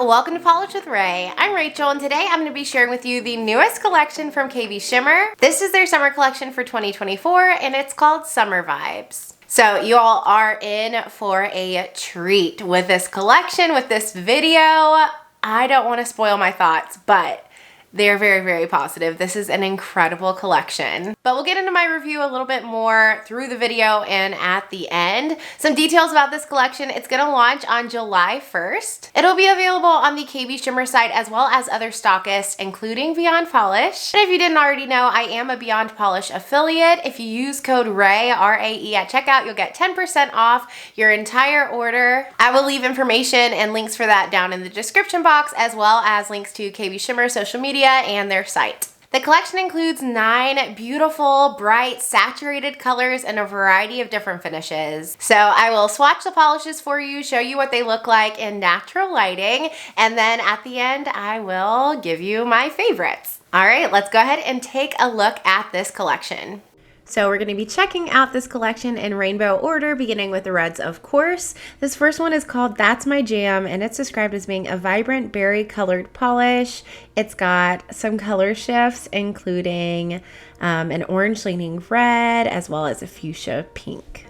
Welcome to Polish with Ray. I'm Rachel, and today I'm going to be sharing with you the newest collection from KBShimmer. This is their summer collection for 2024, and it's called Summer Vibes. So you all are in for a treat with this collection, with this video. I don't want to spoil my thoughts, but they're very, very positive. This is an incredible collection. But we'll get into my review a little bit more through the video and at the end. Some details about this collection. It's gonna launch on July 1st. It'll be available on the KBShimmer site as well as other stockists, including Beyond Polish. And if you didn't already know, I am a Beyond Polish affiliate. If you use code RAE, R-A-E, at checkout, you'll get 10% off your entire order. I will leave information and links for that down in the description box, as well as links to KBShimmer social media and their site. The collection includes 9 beautiful, bright, saturated colors in a variety of different finishes. So I will swatch the polishes for you, show you what they look like in natural lighting, and then at the end, I will give you my favorites. All right, let's go ahead and take a look at this collection. So we're going to be checking out this collection in rainbow order, beginning with the reds, of course. This first one is called That's My Jam, and it's described as being a vibrant berry colored polish. It's got some color shifts, including an orange leaning red, as well as a fuchsia pink.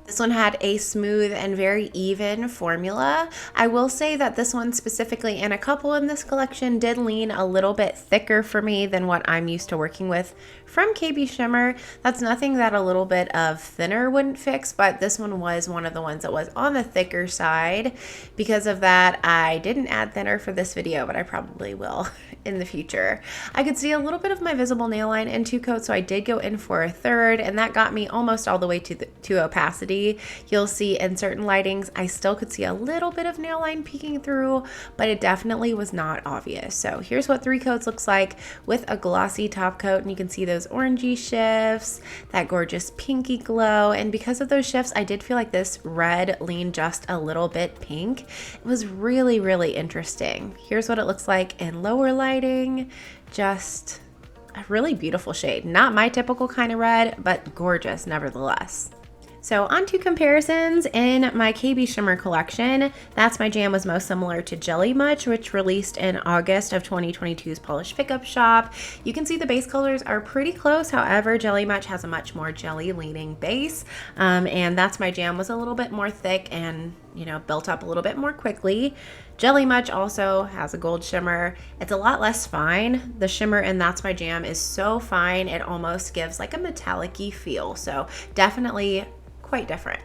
This one had a smooth and very even formula. I will say that this one specifically, and a couple in this collection, did lean a little bit thicker for me than what I'm used to working with from KBShimmer. That's nothing that a little bit of thinner wouldn't fix, but this one was one of the ones that was on the thicker side. Because of that, I didn't add thinner for this video, but I probably will in the future. I could see a little bit of my visible nail line in 2 coats, so I did go in for a third, and that got me almost all the way to opacity. You'll see in certain lightings, I still could see a little bit of nail line peeking through, but it definitely was not obvious. So here's what 3 coats looks like with a glossy top coat, and you can see those orangey shifts, that gorgeous pinky glow, and because of those shifts, I did feel like this red leaned just a little bit pink. It was really, really interesting. Here's what it looks like in lower lighting. Just a really beautiful shade. Not my typical kind of red, but gorgeous nevertheless. So on to comparisons in my KBShimmer collection. That's My Jam was most similar to Jelly Much, which released in August of 2022's Polish Pickup Shop. You can see the base colors are pretty close. However, Jelly Much has a much more jelly leaning base. And That's My Jam was a little bit more thick and, you know, built up a little bit more quickly. Jelly Much also has a gold shimmer. It's a lot less fine. The shimmer in That's My Jam is so fine, it almost gives like a metallic-y feel. So definitely quite different.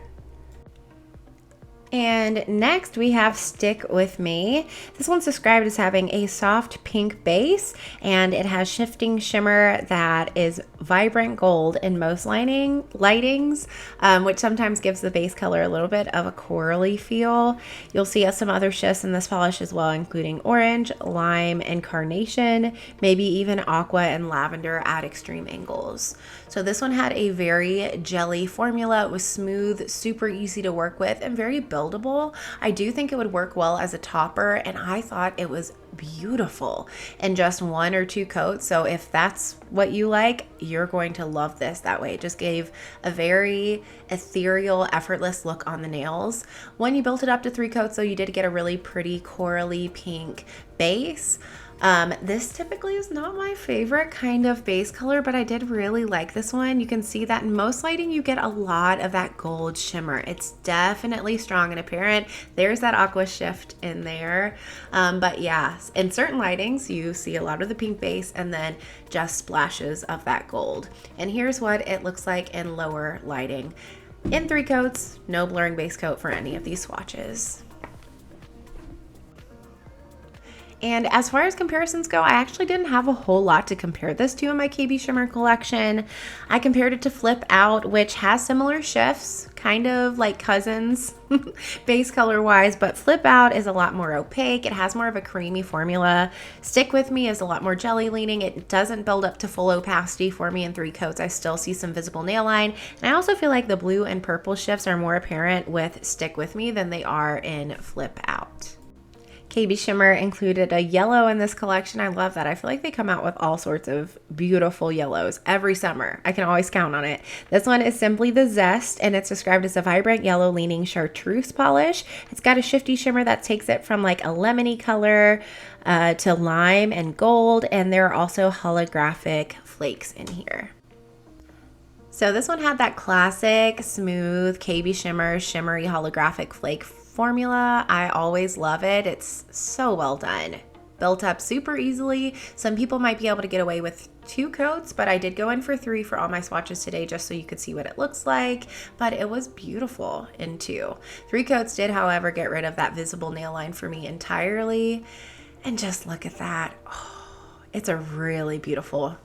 And next we have Stick With Me. This one's described as having a soft pink base, and it has shifting shimmer that is vibrant gold in most lightings, which sometimes gives the base color a little bit of a corally feel. You'll see some other shifts in this polish as well, including orange, lime, and carnation, maybe even aqua and lavender at extreme angles. So this one had a very jelly formula. It was smooth, super easy to work with, and very buildable. I do think it would work well as a topper, and I thought it was beautiful in just 1 or 2 coats. So if that's what you like, you're going to love this that way. It just gave a very ethereal, effortless look on the nails. When you built it up to 3 coats, though, you did get a really pretty corally pink base. This typically is not my favorite kind of base color, but I did really like this one. You can see that in most lighting, you get a lot of that gold shimmer. It's definitely strong and apparent. There's that aqua shift in there. But yeah, in certain lightings, you see a lot of the pink base and then just splashes of that gold. And here's what it looks like in lower lighting. In 3 coats, no blurring base coat for any of these swatches. And as far as comparisons go, I actually didn't have a whole lot to compare this to in my KBShimmer collection. I compared it to Flip Out, which has similar shifts, kind of like cousins, base color wise, but Flip Out is a lot more opaque. It has more of a creamy formula. Stick With Me is a lot more jelly leaning. It doesn't build up to full opacity for me in 3 coats. I still see some visible nail line. And I also feel like the blue and purple shifts are more apparent with Stick With Me than they are in Flip Out. KB Shimmer included a yellow in this collection. I love that. I feel like they come out with all sorts of beautiful yellows every summer. I can always count on it. This one is simply the Zest, and it's described as a vibrant yellow leaning chartreuse polish. It's got a shifty shimmer that takes it from like a lemony color to lime and gold, and there are also holographic flakes in here. So this one had that classic smooth KB Shimmer shimmery holographic flake formula. I always love it. It's so well done. Built up super easily. Some people might be able to get away with 2 coats, but I did go in for 3 for all my swatches today just so you could see what it looks like. But it was beautiful in 2. 3 coats did, however, get rid of that visible nail line for me entirely. And just look at that. Oh, it's a really beautiful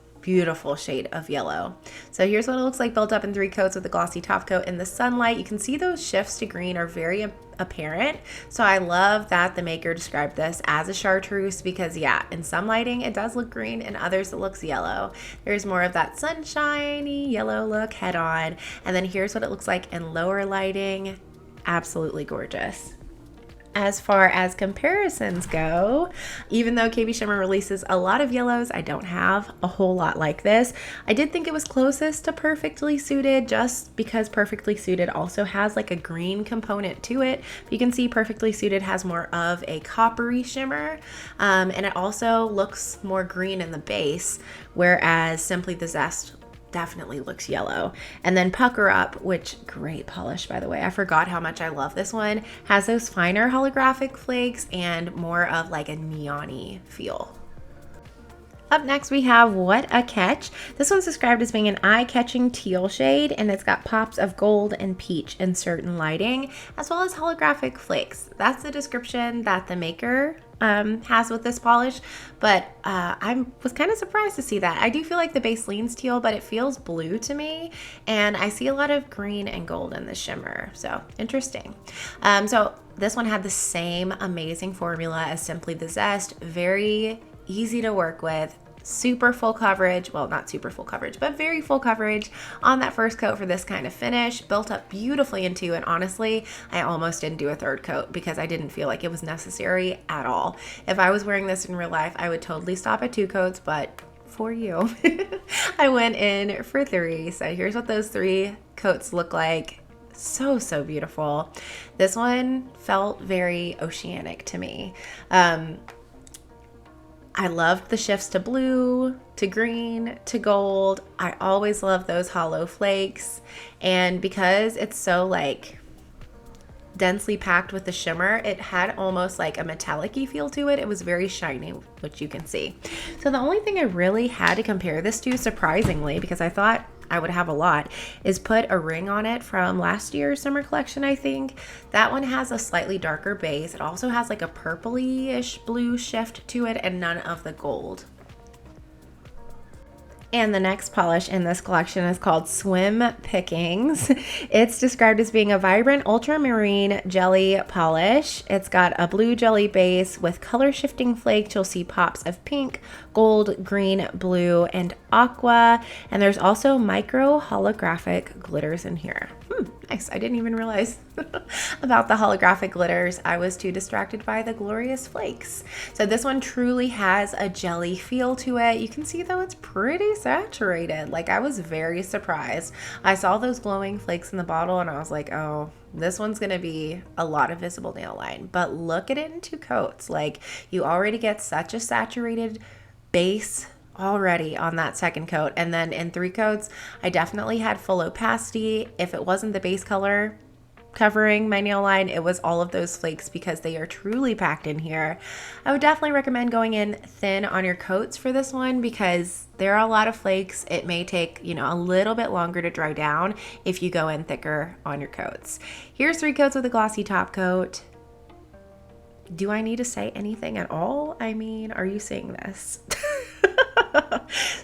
shade of yellow. So here's what it looks like built up in 3 coats with a glossy top coat in the sunlight. You can see those shifts to green are very apparent. So I love that the maker described this as a chartreuse because yeah, in some lighting it does look green, and others it looks yellow. There's more of that sunshiny yellow look head on. And then here's what it looks like in lower lighting. Absolutely gorgeous. As far as comparisons go, even though KB Shimmer releases a lot of yellows, I don't have a whole lot like this. I did think it was closest to Perfectly Suited just because Perfectly Suited also has like a green component to it. But you can see Perfectly Suited has more of a coppery shimmer, and it also looks more green in the base, whereas Simply the Zest definitely looks yellow. And then Pucker Up, which great polish by the way, I forgot how much I love this one, has those finer holographic flakes and more of like a neon-y feel. Up next we have What a Catch. This one's described as being an eye-catching teal shade, and it's got pops of gold and peach in certain lighting, as well as holographic flakes. That's the description that the maker has with this polish, but I was kind of surprised to see that. I do feel like the base leans teal, but it feels blue to me, and I see a lot of green and gold in the shimmer, so interesting. So this one had the same amazing formula as Simply the Zest, very easy to work with, super full coverage, well not super full coverage, but very full coverage on that first coat for this kind of finish, built up beautifully in 2, and honestly I almost didn't do a 3rd coat because I didn't feel like it was necessary at all. If I was wearing this in real life I would totally stop at 2 coats, but for you I went in for 3. So here's what those 3 coats look like. So beautiful. This one felt very oceanic to me. I loved the shifts to blue, to green, to gold. I always love those hollow flakes. And because it's so like densely packed with the shimmer, it had almost like a metallic-y feel to it. It was very shiny, which you can see. So the only thing I really had to compare this to, surprisingly, because I thought I would have a lot, is put a ring on it from last year's summer collection, I think. That one has a slightly darker base. It also has like a purpley-ish blue shift to it and none of the gold. And the next polish in this collection is called Swim Pickings. It's described as being a vibrant ultramarine jelly polish. It's got a blue jelly base with color shifting flakes. You'll see pops of pink, gold, green, blue, and aqua. And there's also micro holographic glitters in here. Nice. I didn't even realize about the holographic glitters. I was too distracted by the glorious flakes. So this one truly has a jelly feel to it. You can see though it's pretty saturated. Like I was very surprised. I saw those glowing flakes in the bottle and I was like, oh, this one's gonna be a lot of visible nail line. But look at it in 2 coats. Like you already get such a saturated base already on that 2nd coat, and then in 3 coats I definitely had full opacity. If it wasn't the base color covering my nail line, it was all of those flakes because they are truly packed in here. I would definitely recommend going in thin on your coats for this one because there are a lot of flakes. It may take, you know, a little bit longer to dry down if you go in thicker on your coats. Here's 3 coats with a glossy top coat. Do I need to say anything at all? I mean, are you seeing this?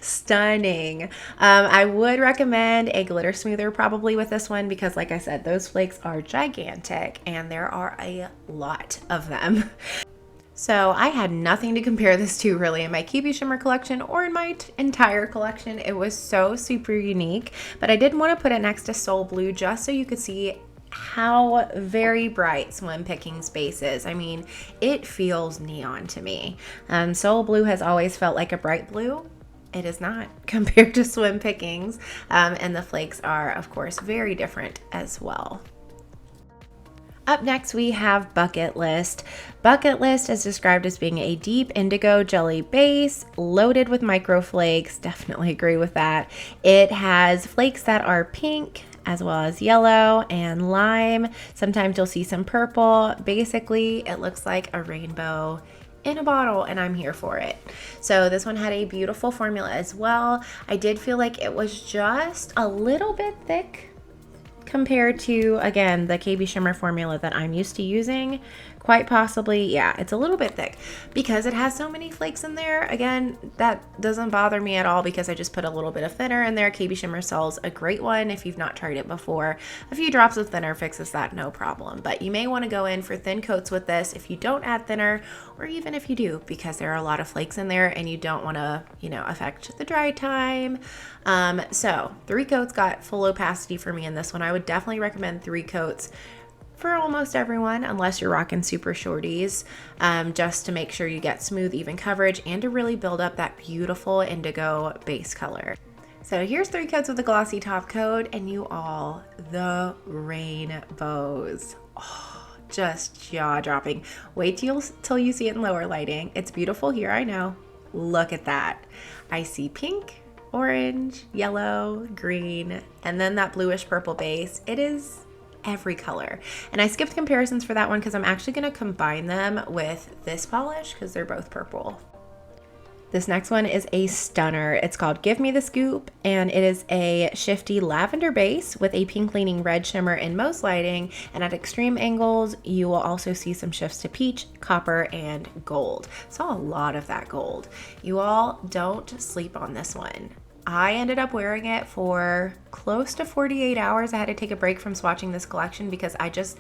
Stunning. I would recommend a glitter smoother probably with this one because like I said, those flakes are gigantic and there are a lot of them. So I had nothing to compare this to really in my KBShimmer collection or in my entire collection. It was so super unique, but I did want to put it next to Soul Blue just so you could see how very bright Swim Pickings base is. I mean, it feels neon to me. Soul Blue has always felt like a bright blue. It is not compared to Swim Pickings, and the flakes are, of course, very different as well. Up next, we have Bucket List. Bucket List is described as being a deep indigo jelly base loaded with micro flakes. Definitely agree with that. It has flakes that are pink as well as yellow and lime. Sometimes you'll see some purple. Basically, it looks like a rainbow in a bottle, and I'm here for it. So this one had a beautiful formula as well. I did feel like it was just a little bit thick compared to, again, the KBShimmer formula that I'm used to using. Quite possibly, yeah, it's a little bit thick because it has so many flakes in there. Again, that doesn't bother me at all because I just put a little bit of thinner in there. KBShimmer sells a great one if you've not tried it before. A few drops of thinner fixes that, no problem. But you may want to go in for thin coats with this if you don't add thinner, or even if you do, because there are a lot of flakes in there and you don't want to, affect the dry time. So 3 coats got full opacity for me in this one. I would definitely recommend 3 coats for almost everyone, unless you're rocking super shorties, just to make sure you get smooth, even coverage and to really build up that beautiful indigo base color. So here's 3 coats with the glossy top coat, and the rainbows. Oh, just jaw-dropping. Wait till you see it in lower lighting. It's beautiful here, I know. Look at that. I see pink, orange, yellow, green, and then that bluish purple base. It is every color. And I skipped comparisons for that one because I'm actually going to combine them with this polish because they're both purple. This next one is a stunner. It's called Give Me the Scoop, and it is a shifty lavender base with a pink leaning red shimmer in most lighting, and at extreme angles you will also see some shifts to peach, copper, and gold. Saw a lot of that gold. You all don't sleep on this one. I ended up wearing it for close to 48 hours. I had to take a break from swatching this collection because I just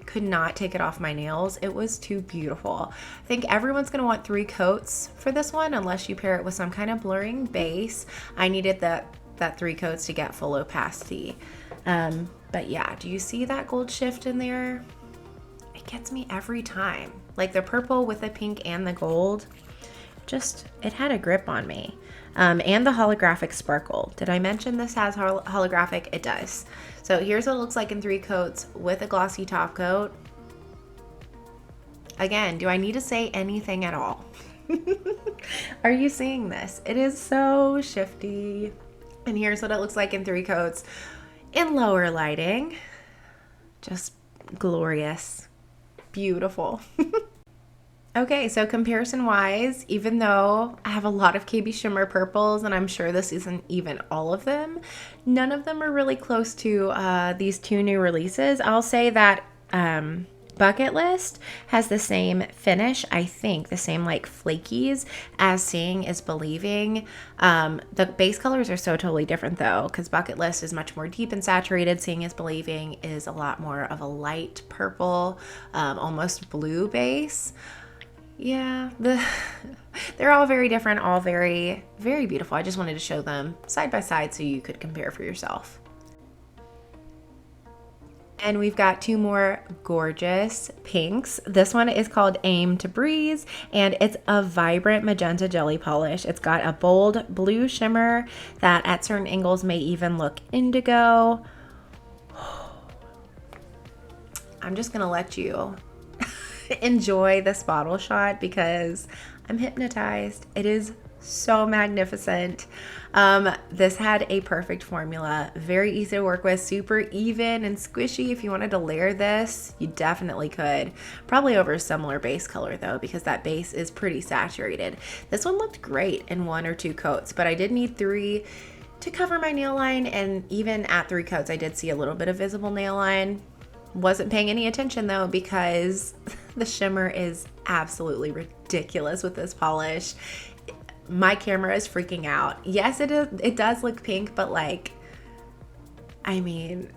could not take it off my nails. It was too beautiful. I think everyone's gonna want 3 coats for this one unless you pair it with some kind of blurring base. I needed that 3 coats to get full opacity. But yeah, do you see that gold shift in there? It gets me every time. Like the purple with the pink and the gold, it had a grip on me. And the holographic sparkle. Did I mention this has holographic? It does. So here's what it looks like in 3 coats with a glossy top coat. Again, do I need to say anything at all? Are you seeing this? It is so shifty. And here's what it looks like in 3 coats in lower lighting. Just glorious. Beautiful. Okay, so comparison wise, even though I have a lot of KBShimmer purples, and I'm sure this isn't even all of them, none of them are really close to these 2 new releases. I'll say that Bucket List has the same finish, I think, the same like flakies as Seeing is Believing. The base colors are so totally different though, because Bucket List is much more deep and saturated. Seeing is Believing is a lot more of a light purple, almost blue base. Yeah, they're all very different, all very, very beautiful. I just wanted to show them side by side so you could compare for yourself. And we've got 2 more gorgeous pinks. This one is called Aim to Breeze, and it's a vibrant magenta jelly polish. It's got a bold blue shimmer that at certain angles may even look indigo. I'm just gonna let you enjoy this bottle shot because I'm hypnotized. It is so magnificent. This had a perfect formula, very easy to work with, super even and squishy. If you wanted to layer this, you definitely could. Probably over a similar base color though, because that base is pretty saturated. This one looked great in 1 or 2 coats, but I did need 3 to cover my nail line, and even at 3 coats I did see a little bit of visible nail line. Wasn't paying any attention though because the shimmer is absolutely ridiculous with this polish. My camera is freaking out. Yes, it does look pink, but like, I mean,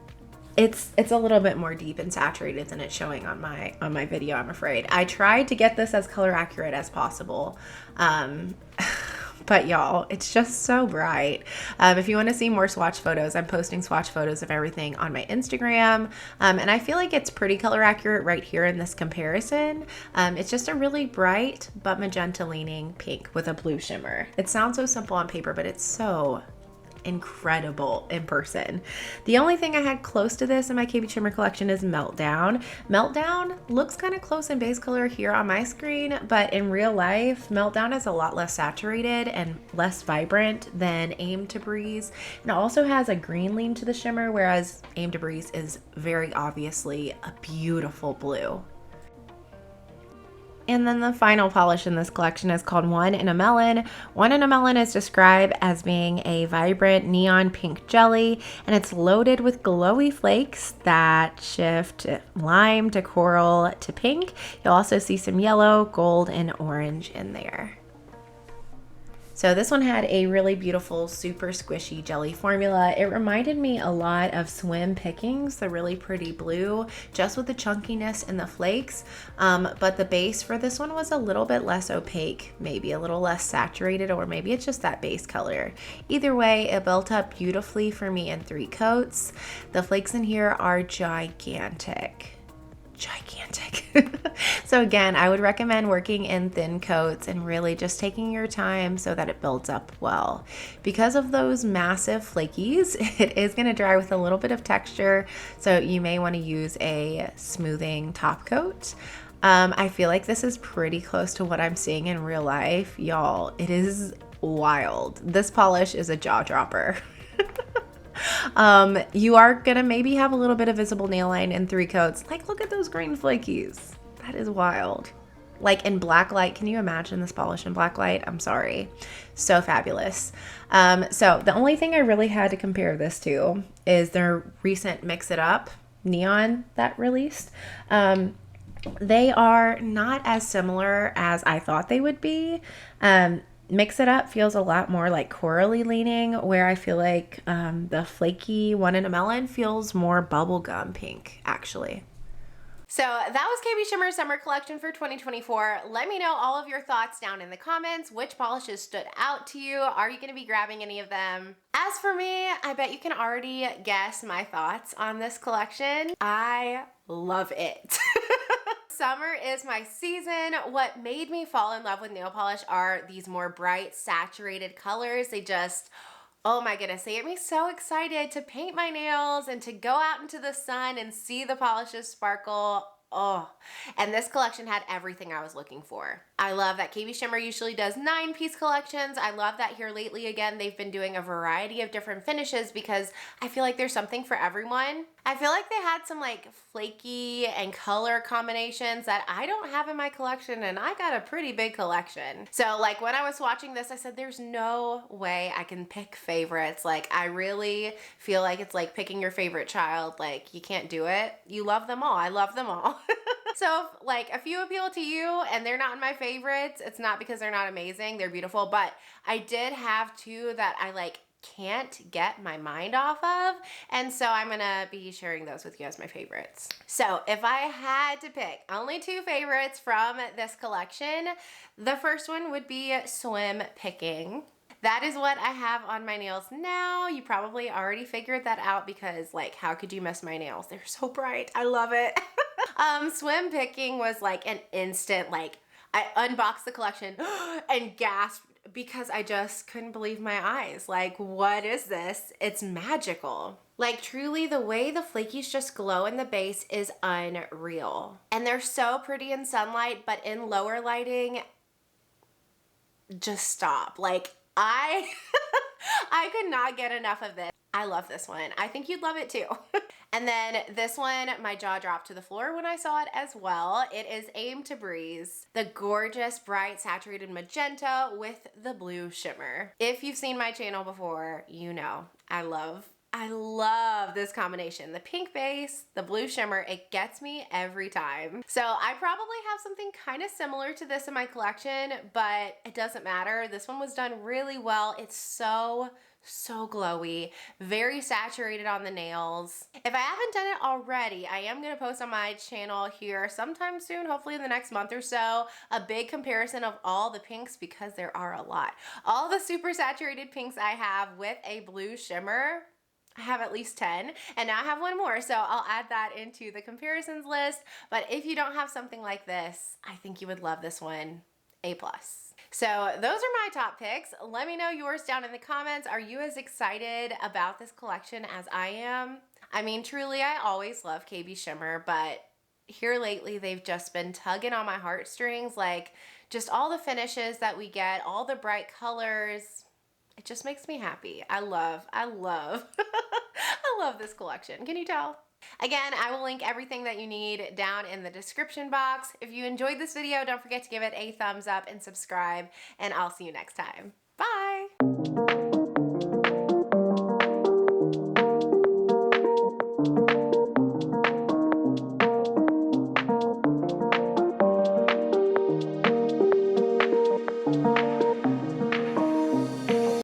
it's a little bit more deep and saturated than it's showing on my video, I'm afraid. I tried to get this as color accurate as possible. But y'all, it's just so bright. If you want to see more swatch photos, I'm posting swatch photos of everything on my Instagram. And I feel like it's pretty color accurate right here in this comparison. It's just a really bright but magenta leaning pink with a blue shimmer. It sounds so simple on paper, but it's so incredible in person. The only thing I had close to this in my KBShimmer collection is Meltdown. Meltdown looks kind of close in base color here on my screen, but in real life, Meltdown is a lot less saturated and less vibrant than Aim to Breeze. And it also has a green lean to the shimmer, whereas Aim to Breeze is very obviously a beautiful blue. And then the final polish in this collection is called One in a Melon. One in a Melon is described as being a vibrant neon pink jelly, and it's loaded with glowy flakes that shift lime to coral to pink. You'll also see some yellow, gold, and orange in there. So this one had a really beautiful, super squishy jelly formula. It reminded me a lot of Swim Pickings, the really pretty blue, just with the chunkiness and the flakes. But the base for this one was a little bit less opaque, maybe a little less saturated, or maybe it's just that base color. Either way, it built up beautifully for me in 3 coats. The flakes in here are gigantic. So again, I would recommend working in thin coats and really just taking your time so that it builds up well. Because of those massive flakies, it is going to dry with a little bit of texture, so you may want to use a smoothing top coat. I feel like this is pretty close to what I'm seeing in real life. Y'all, it is wild. This polish is a jaw dropper. You are gonna maybe have a little bit of visible nail line in 3 coats. Like, look at those green flakies. That is wild. Like in black light, can you imagine this polish in black light? I'm sorry. So fabulous. So the only thing I really had to compare this to is their recent Mix It Up neon that released. They are not as similar as I thought they would be. Mix It Up feels a lot more like corally leaning, where I feel like the flaky One in a Melon feels more bubblegum pink, actually. So that was KBShimmer Summer Collection for 2024. Let me know all of your thoughts down in the comments. Which polishes stood out to you? Are you going to be grabbing any of them? As for me, I bet you can already guess my thoughts on this collection. I love it. Summer is my season. What made me fall in love with nail polish are these more bright, saturated colors. They just, oh my goodness, they get me so excited to paint my nails and to go out into the sun and see the polishes sparkle. Oh, and this collection had everything I was looking for. I love that KBShimmer usually does 9-piece collections. I love that here lately, again, they've been doing a variety of different finishes because I feel like there's something for everyone. I feel like they had some like flaky and color combinations that I don't have in my collection, and I got a pretty big collection. So like when I was watching this, I said, there's no way I can pick favorites. Like I really feel like it's like picking your favorite child. Like you can't do it. You love them all. I love them all. So if like a few appeal to you and they're not in my favorites, it's not because they're not amazing. They're beautiful, but I did have 2 that I like can't get my mind off of, and so I'm gonna be sharing those with you as my favorites. So if I had to pick only 2 favorites from this collection, the first one would be Swim Picking. That is what I have on my nails now. You probably already figured that out because like, how could you miss my nails? They're so bright. I love it. Swim Picking was like an instant, like I unboxed the collection and gasped because I just couldn't believe my eyes. Like, what is this? It's magical. Like truly the way the flakies just glow in the base is unreal. And they're so pretty in sunlight, but in lower lighting, just stop. Like I could not get enough of this. I love this one. I think you'd love it too. And then this one, my jaw dropped to the floor when I saw it as well. It is Aim to Breeze, the gorgeous, bright, saturated magenta with the blue shimmer. If you've seen my channel before, you know I love this combination. The pink base, the blue shimmer, it gets me every time. So I probably have something kind of similar to this in my collection, but it doesn't matter. This one was done really well. It's so So glowy, very saturated on the nails. If I haven't done it already, I am gonna post on my channel here sometime soon, hopefully in the next month or so, a big comparison of all the pinks because there are a lot. All the super saturated pinks I have with a blue shimmer, I have at least 10, and now I have one more, so I'll add that into the comparisons list. But if you don't have something like this, I think you would love this one. A+. So those are my top picks. Let me know yours down in the comments. Are you as excited about this collection as I am? I mean, truly, I always love KBShimmer, but here lately they've just been tugging on my heartstrings. Like, just all the finishes that we get, all the bright colors, it just makes me happy. I love I love this collection. Can you tell? Again, I will link everything that you need down in the description box. If you enjoyed this video, don't forget to give it a thumbs up and subscribe, and I'll see you next time. Bye!